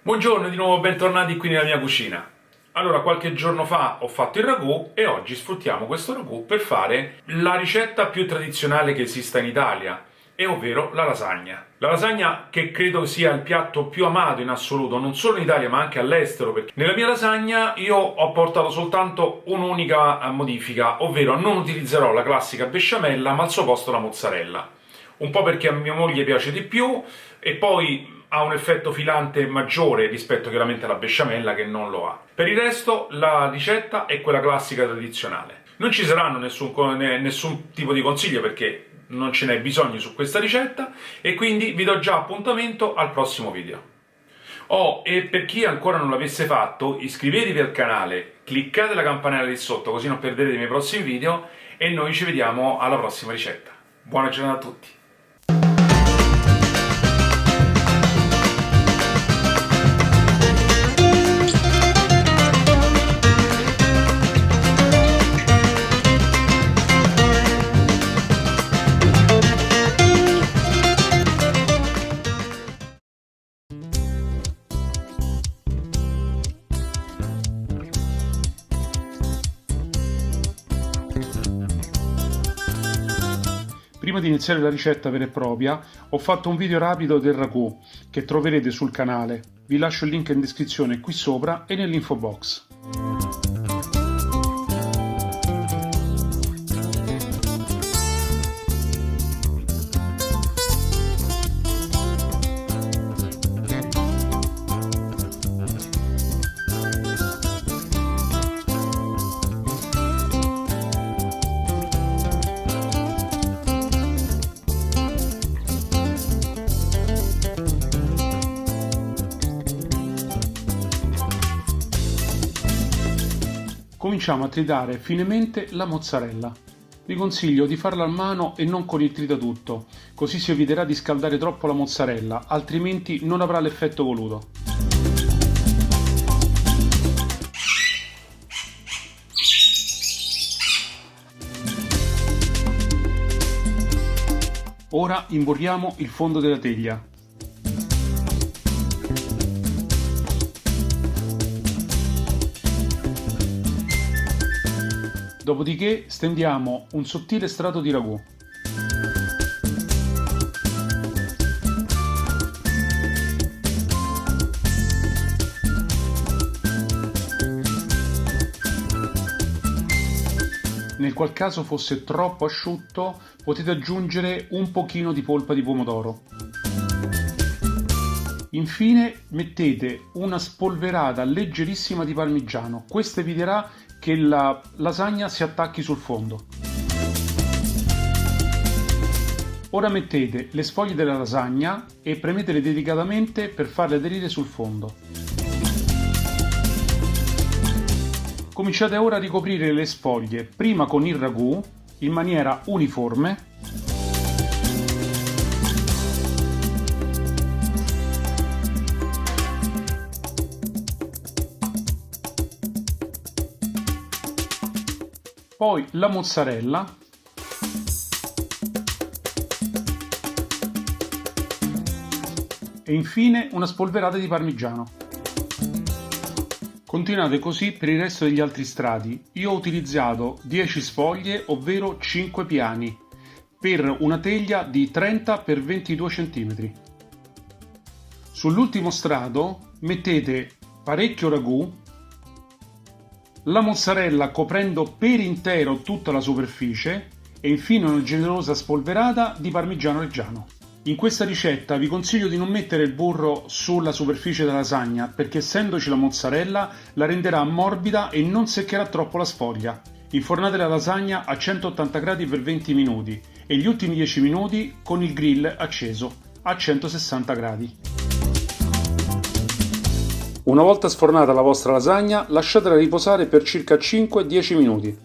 Buongiorno, di nuovo bentornati qui nella mia cucina. Allora, qualche giorno fa ho fatto il ragù e oggi sfruttiamo questo ragù per fare la ricetta più tradizionale che esista in Italia, e ovvero la lasagna. La lasagna che credo sia il piatto più amato in assoluto, non solo in Italia ma anche all'estero, perché nella mia lasagna io ho portato soltanto un'unica modifica, ovvero non utilizzerò la classica besciamella ma al suo posto la mozzarella. Un po' perché a mia moglie piace di più e poi ha un effetto filante maggiore rispetto chiaramente alla besciamella, che non lo ha. Per il resto la ricetta è quella classica tradizionale. Non ci saranno nessun tipo di consiglio perché non ce n'è bisogno su questa ricetta, e quindi vi do già appuntamento al prossimo video. E per chi ancora non l'avesse fatto, iscrivetevi al canale, cliccate la campanella lì sotto così non perdete i miei prossimi video e noi ci vediamo alla prossima ricetta. Buona giornata a tutti! Prima di iniziare la ricetta vera e propria, ho fatto un video rapido del ragù che troverete sul canale. Vi lascio il link in descrizione qui sopra e nell'info box. Cominciamo a tritare finemente la mozzarella. Vi consiglio di farla a mano e non con il tritatutto, così si eviterà di scaldare troppo la mozzarella, altrimenti non avrà l'effetto voluto. Ora imburriamo il fondo della teglia. Dopodiché stendiamo un sottile strato di ragù. Nel qual caso fosse troppo asciutto, potete aggiungere un pochino di polpa di pomodoro. Infine mettete una spolverata leggerissima di parmigiano. Questo eviterà che la lasagna si attacchi sul fondo. Ora mettete le sfoglie della lasagna e premetele delicatamente per farle aderire sul fondo. Cominciate ora a ricoprire le sfoglie, prima con il ragù, in maniera uniforme. Poi la mozzarella e infine una spolverata di parmigiano. Continuate così per il resto degli altri strati. Io ho utilizzato 10 sfoglie, ovvero 5 piani, per una teglia di 30 x 22 cm. Sull'ultimo strato mettete parecchio ragù, la mozzarella coprendo per intero tutta la superficie e infine una generosa spolverata di parmigiano reggiano. In questa ricetta vi consiglio di non mettere il burro sulla superficie della lasagna perché essendoci la mozzarella la renderà morbida e non seccherà troppo la sfoglia. Infornate la lasagna a 180 gradi per 20 minuti e gli ultimi 10 minuti con il grill acceso a 160 gradi. Una volta sfornata la vostra lasagna, lasciatela riposare per circa 5-10 minuti.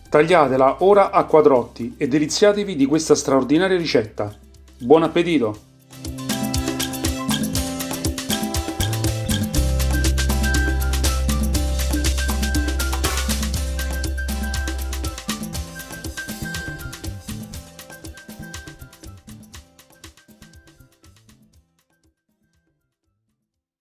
Tagliatela ora a quadrotti e deliziatevi di questa straordinaria ricetta. Buon appetito!